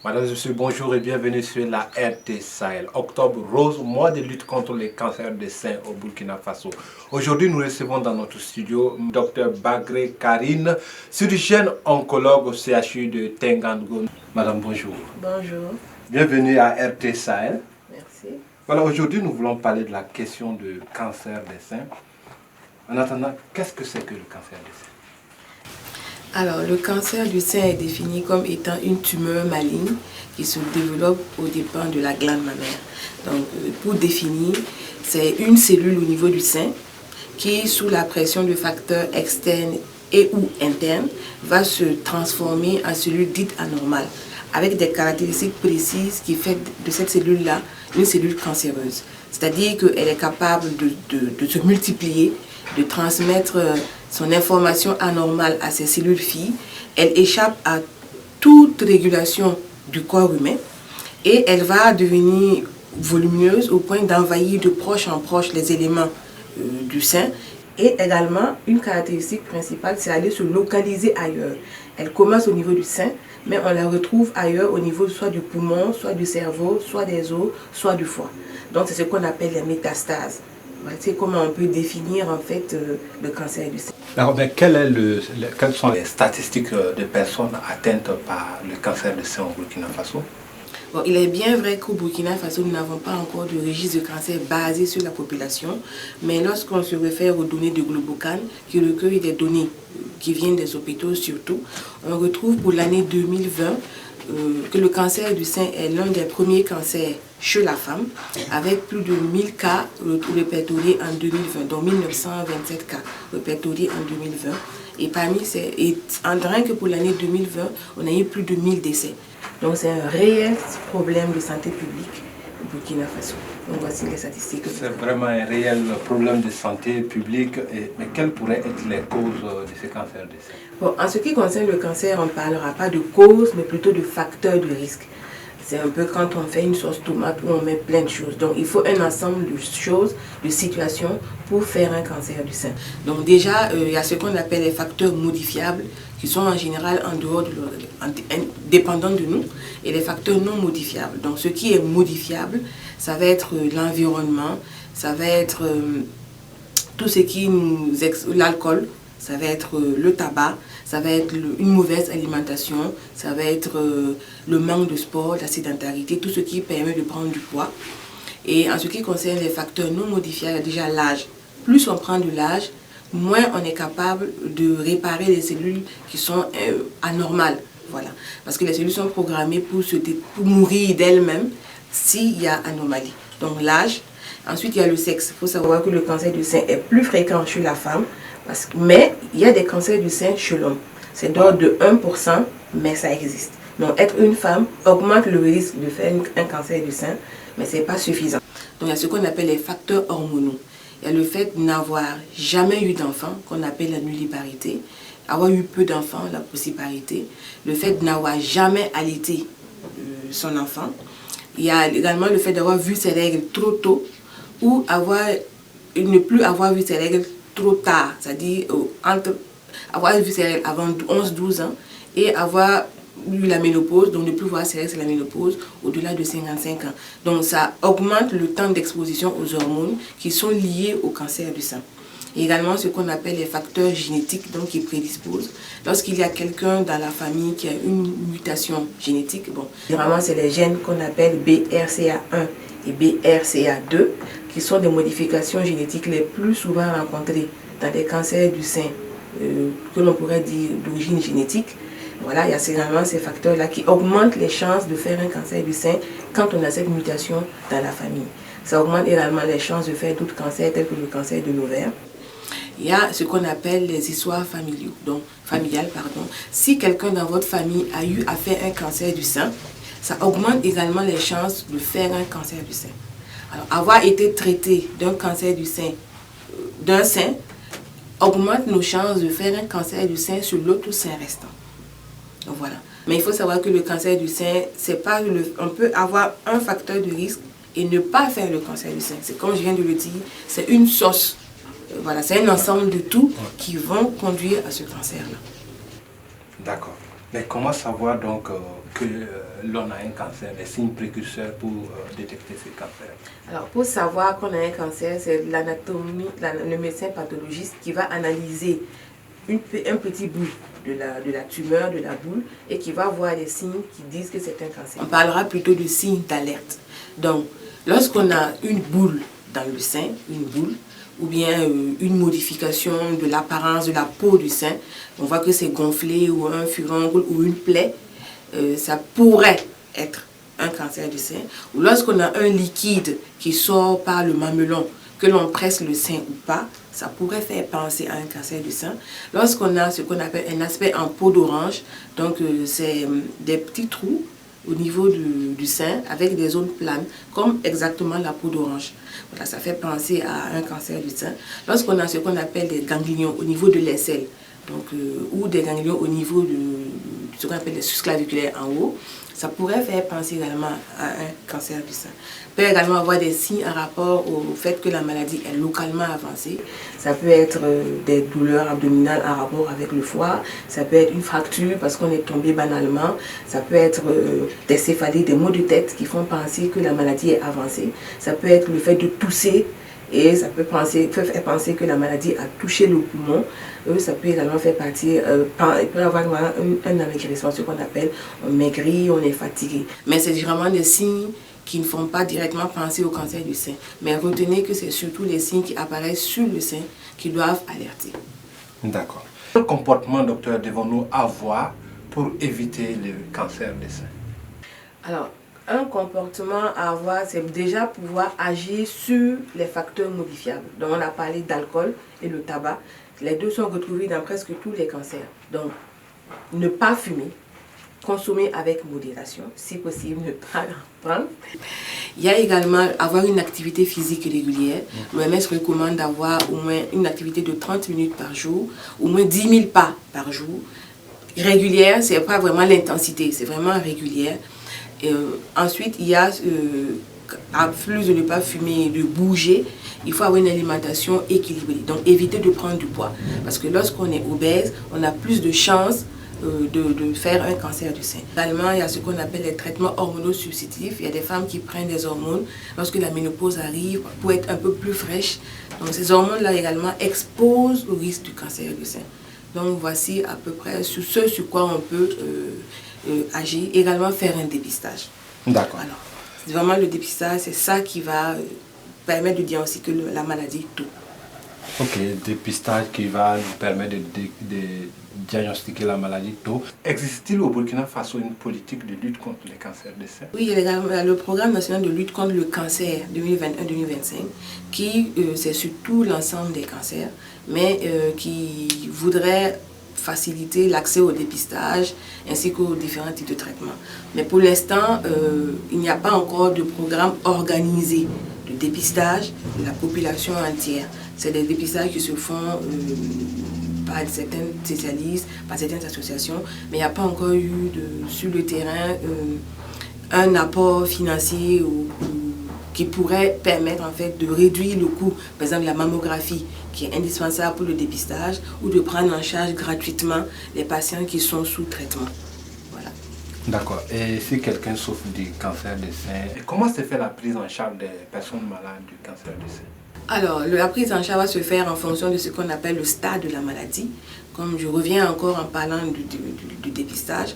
Madame et Monsieur, bonjour et bienvenue sur la RT Sahel. Octobre rose, mois de lutte contre les cancers des seins au Burkina Faso. Aujourd'hui, nous recevons dans notre studio Dr Bagré Karine, chirurgienne oncologue au CHU de Tengango. Madame, bonjour. Bonjour. Bienvenue à RT Sahel. Merci. Voilà, aujourd'hui, nous voulons parler de la question du cancer des seins. En attendant, qu'est-ce que c'est que le cancer des seins? Alors, le cancer du sein est défini comme étant une tumeur maligne qui se développe aux dépens de la glande mammaire. Donc, pour définir, c'est une cellule au niveau du sein qui, sous la pression de facteurs externes et ou internes, va se transformer en cellule dite anormale, avec des caractéristiques précises qui font de cette cellule-là une cellule cancéreuse. C'est-à-dire qu'elle est capable de se multiplier, de transmettre son information anormale à ses cellules filles. Elle échappe à toute régulation du corps humain et elle va devenir volumineuse au point d'envahir de proche en proche les éléments du sein. Et également, une caractéristique principale, c'est aller se localiser ailleurs. Elle commence au niveau du sein, mais on la retrouve ailleurs au niveau soit du poumon, soit du cerveau, soit des os, soit du foie. Donc c'est ce qu'on appelle les métastases. C'est comment on peut définir en fait le cancer du sein. Alors, mais quelles sont les statistiques de personnes atteintes par le cancer du sein au Burkina Faso? Bon, il est bien vrai qu'au Burkina Faso, nous n'avons pas encore de registre de cancer basé sur la population, mais lorsqu'on se réfère aux données de Globocan, qui recueillent des données qui viennent des hôpitaux surtout, on retrouve pour l'année 2020 que le cancer du sein est l'un des premiers cancers chez la femme, avec plus de 1000 cas répertoriés en 2020, dont 1927 cas répertoriés en 2020. Et parmi ces, rien que pour l'année 2020, on a eu plus de 1000 décès. Donc c'est un réel problème de santé publique au Burkina Faso. Donc voici les statistiques. C'est vraiment un réel problème de santé publique. Mais quelles pourraient être les causes de ce cancer des seins? Bon, en ce qui concerne le cancer, on ne parlera pas de cause, mais plutôt de facteurs de risque. C'est un peu quand on fait une sauce tomate où on met plein de choses. Donc il faut un ensemble de choses, de situations pour faire un cancer du sein. Donc déjà, il y a ce qu'on appelle les facteurs modifiables qui sont en général en dehors dépendants de nous, et les facteurs non modifiables. Donc ce qui est modifiable, ça va être l'environnement, ça va être tout ce qui nous... l'alcool, ça va être le tabac, ça va être une mauvaise alimentation, ça va être le manque de sport, la sédentarité, tout ce qui permet de prendre du poids. Et en ce qui concerne les facteurs non modifiables, il y a déjà l'âge. Plus on prend de l'âge, moins on est capable de réparer les cellules qui sont anormales. Voilà. Parce que les cellules sont programmées pour mourir d'elles-mêmes s'il y a anomalie. Donc l'âge. Ensuite, il y a le sexe. Il faut savoir que le cancer du sein est plus fréquent chez la femme, mais il y a des cancers du sein chez l'homme. C'est d'ordre de 1%, mais ça existe. Donc être une femme augmente le risque de faire un cancer du sein, mais ce n'est pas suffisant. Donc il y a ce qu'on appelle les facteurs hormonaux. Il y a le fait de n'avoir jamais eu d'enfant, qu'on appelle la nulliparité, avoir eu peu d'enfants, la possibilité, le fait de n'avoir jamais allaité son enfant. Il y a également le fait d'avoir vu ses règles trop tôt ou ne plus avoir vu ses règles trop tard, c'est-à-dire avoir vu ses règles avant 11-12 ans et avoir eu la ménopause, donc ne plus voir ses règles, c'est la ménopause, au-delà de 55 ans. Donc ça augmente le temps d'exposition aux hormones qui sont liées au cancer du sein. Et également ce qu'on appelle les facteurs génétiques donc, qui prédisposent. Lorsqu'il y a quelqu'un dans la famille qui a une mutation génétique, bon, généralement c'est les gènes qu'on appelle BRCA1 et BRCA2 qui sont des modifications génétiques les plus souvent rencontrées dans les cancers du sein que l'on pourrait dire d'origine génétique. Voilà, il y a généralement ces facteurs-là qui augmentent les chances de faire un cancer du sein quand on a cette mutation dans la famille. Ça augmente également les chances de faire d'autres cancers tels que le cancer de l'ovaire. Il y a ce qu'on appelle les histoires familiales. Si quelqu'un dans votre famille a eu à faire un cancer du sein, ça augmente également les chances de faire un cancer du sein. Alors, avoir été traité d'un cancer du sein, augmente nos chances de faire un cancer du sein sur l'autre sein restant. Donc voilà. Mais il faut savoir que le cancer du sein, c'est pas on peut avoir un facteur de risque et ne pas faire le cancer du sein. C'est comme je viens de le dire, c'est une sauce. Voilà, c'est un ensemble de tout qui vont conduire à ce cancer-là. D'accord. Mais comment savoir donc que l'on a un cancer, les signes précurseurs pour détecter ce cancer? Alors, pour savoir qu'on a un cancer, c'est l'anatomie, le médecin pathologiste qui va analyser un petit bout de la tumeur, de la boule, et qui va voir les signes qui disent que c'est un cancer. On parlera plutôt de signes d'alerte. Donc, lorsqu'on a une boule dans le sein, une boule, ou bien une modification de l'apparence de la peau du sein, on voit que c'est gonflé ou un furoncle ou une plaie, ça pourrait être un cancer du sein. Ou lorsqu'on a un liquide qui sort par le mamelon, que l'on presse le sein ou pas, ça pourrait faire penser à un cancer du sein. Lorsqu'on a ce qu'on appelle un aspect en peau d'orange, donc c'est des petits trous au niveau du sein avec des zones planes, comme exactement la peau d'orange. Voilà, ça fait penser à un cancer du sein. Lorsqu'on a ce qu'on appelle des ganglions au niveau de l'aisselle, donc, ou des ganglions au niveau de ce qu'on appelle les sucs claviculaires en haut, ça pourrait faire penser également à un cancer du sein. Il peut également avoir des signes en rapport au fait que la maladie est localement avancée. Ça peut être des douleurs abdominales en rapport avec le foie, ça peut être une fracture parce qu'on est tombé banalement, ça peut être des céphalées, des maux de tête qui font penser que la maladie est avancée, ça peut être le fait de tousser et ça peut faire penser que la maladie a touché le poumon. Ça peut également faire partie, il peut y avoir un amaigrissement, ce qu'on appelle on maigrit, on est fatigué. Mais c'est vraiment des signes qui ne font pas directement penser au cancer du sein. Mais retenez que c'est surtout les signes qui apparaissent sur le sein qui doivent alerter. D'accord. Quel comportement, docteur, devons-nous avoir pour éviter le cancer du sein? Alors, un comportement à avoir, c'est déjà pouvoir agir sur les facteurs modifiables. Donc, on a parlé d'alcool et le tabac. Les deux sont retrouvés dans presque tous les cancers. Donc, ne pas fumer, consommer avec modération, si possible, ne pas en prendre. Il y a également avoir une activité physique régulière. L'OMS recommande d'avoir au moins une activité de 30 minutes par jour, au moins 10 000 pas par jour. Régulière, ce n'est pas vraiment l'intensité, c'est vraiment régulière. Ensuite, il y a, à plus de ne pas fumer, de bouger, il faut avoir une alimentation équilibrée. Donc, éviter de prendre du poids. Parce que lorsqu'on est obèse, on a plus de chances de faire un cancer du sein. Également, il y a ce qu'on appelle les traitements hormonaux-substitutifs. Il y a des femmes qui prennent des hormones lorsque la ménopause arrive pour être un peu plus fraîche. Donc, ces hormones-là également exposent au risque du cancer du sein. Donc, voici à peu près ce sur quoi on peut agir. Également, faire un dépistage. D'accord. Alors, vraiment, le dépistage, c'est ça qui va permettre de diagnostiquer la maladie tôt. Ok, dépistage qui va nous permettre de diagnostiquer la maladie tôt. Existe-t-il au Burkina Faso une politique de lutte contre les cancers du sein? Oui, il y a le programme national de lutte contre le cancer 2021-2025 qui, c'est sur tout l'ensemble des cancers, mais qui voudrait faciliter l'accès au dépistage ainsi qu'aux différents types de traitements. Mais pour l'instant, il n'y a pas encore de programme organisé de dépistage de la population entière. C'est des dépistages qui se font par certains spécialistes, par certaines associations, mais il n'y a pas encore eu sur le terrain un apport financier qui pourrait permettre en fait de réduire le coût, par exemple la mammographie qui est indispensable pour le dépistage, ou de prendre en charge gratuitement les patients qui sont sous traitement. Voilà. D'accord. Et si quelqu'un souffre du cancer du sein, comment se fait la prise en charge des personnes malades du cancer du sein? Alors, la prise en charge va se faire en fonction de ce qu'on appelle le stade de la maladie. Comme je reviens encore en parlant du dépistage,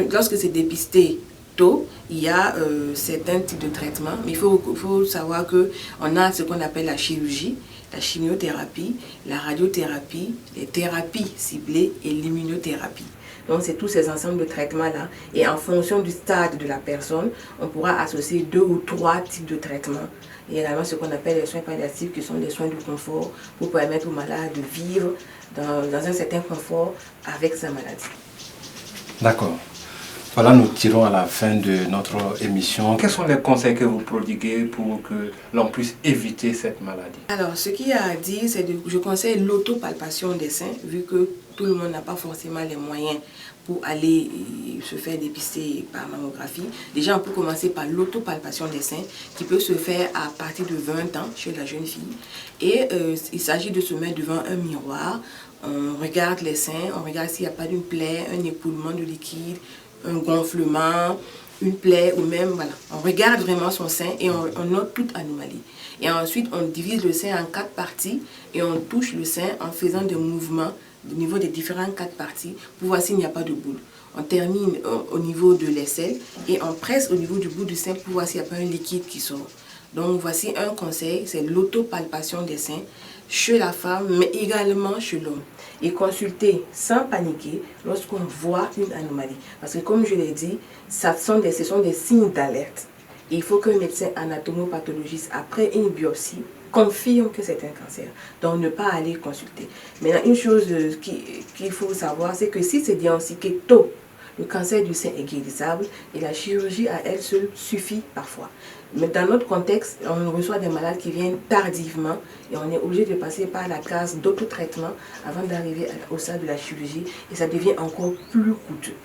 lorsque c'est dépisté tôt, il y a certains types de traitements, mais il faut savoir qu'on a ce qu'on appelle la chirurgie, la chimiothérapie, la radiothérapie, les thérapies ciblées et l'immunothérapie. Donc, c'est tous ces ensembles de traitements-là. Et en fonction du stade de la personne, on pourra associer 2 ou 3 types de traitements. Il y a également ce qu'on appelle les soins palliatifs, qui sont des soins de confort pour permettre au malade de vivre dans un certain confort avec sa maladie. D'accord. Voilà, nous tirons à la fin de notre émission. Quels sont les conseils que vous prodiguez pour que l'on puisse éviter cette maladie? Alors, ce qu'il y a à dire, c'est que je conseille l'autopalpation des seins, vu que tout le monde n'a pas forcément les moyens pour aller se faire dépister par mammographie. Déjà, on peut commencer par l'autopalpation des seins, qui peut se faire à partir de 20 ans chez la jeune fille. Et il s'agit de se mettre devant un miroir. On regarde les seins, on regarde s'il n'y a pas d'une plaie, un époulement de liquide, un gonflement, une plaie ou même, voilà. On regarde vraiment son sein et on note toute anomalie. Et ensuite, on divise le sein en 4 parties et on touche le sein en faisant des mouvements au niveau des différentes 4 parties pour voir s'il n'y a pas de boule. On termine au niveau de l'aisselle et on presse au niveau du bout du sein pour voir s'il n'y a pas un liquide qui sort. Donc voici un conseil, c'est l'autopalpation des seins chez la femme mais également chez l'homme. Et consulter sans paniquer lorsqu'on voit une anomalie. Parce que comme je l'ai dit, ce sont des signes d'alerte. Il faut qu'un médecin anatomopathologiste, après une biopsie, confirme que c'est un cancer. Donc ne pas aller consulter. Maintenant, une chose qu'il faut savoir, c'est que si c'est diagnostiqué tôt, le cancer du sein est guérissable et la chirurgie à elle seule suffit parfois. Mais dans notre contexte, on reçoit des malades qui viennent tardivement et on est obligé de passer par la case d'autotraitement avant d'arriver au stade de la chirurgie et ça devient encore plus coûteux.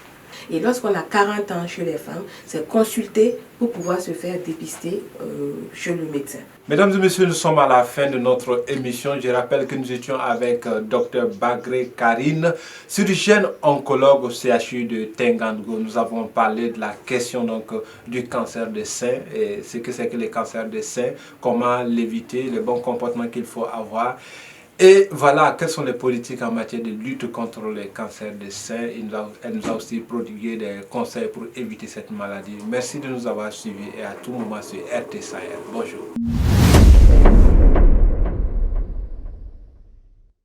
Et lorsqu'on a 40 ans chez les femmes, c'est consulter pour pouvoir se faire dépister chez le médecin. Mesdames et messieurs, nous sommes à la fin de notre émission. Je rappelle que nous étions avec Dr Bagré Karine, chirurgienne oncologue au CHU de Tengan-Ngo. Nous avons parlé de la question donc, du cancer des seins et ce que c'est que les cancers des seins, comment l'éviter, le bon comportement qu'il faut avoir. Et voilà, quelles sont les politiques en matière de lutte contre les cancers des seins. Elle nous a aussi prodigué des conseils pour éviter cette maladie. Merci de nous avoir suivis et à tout moment sur RT Sahel. Bonjour.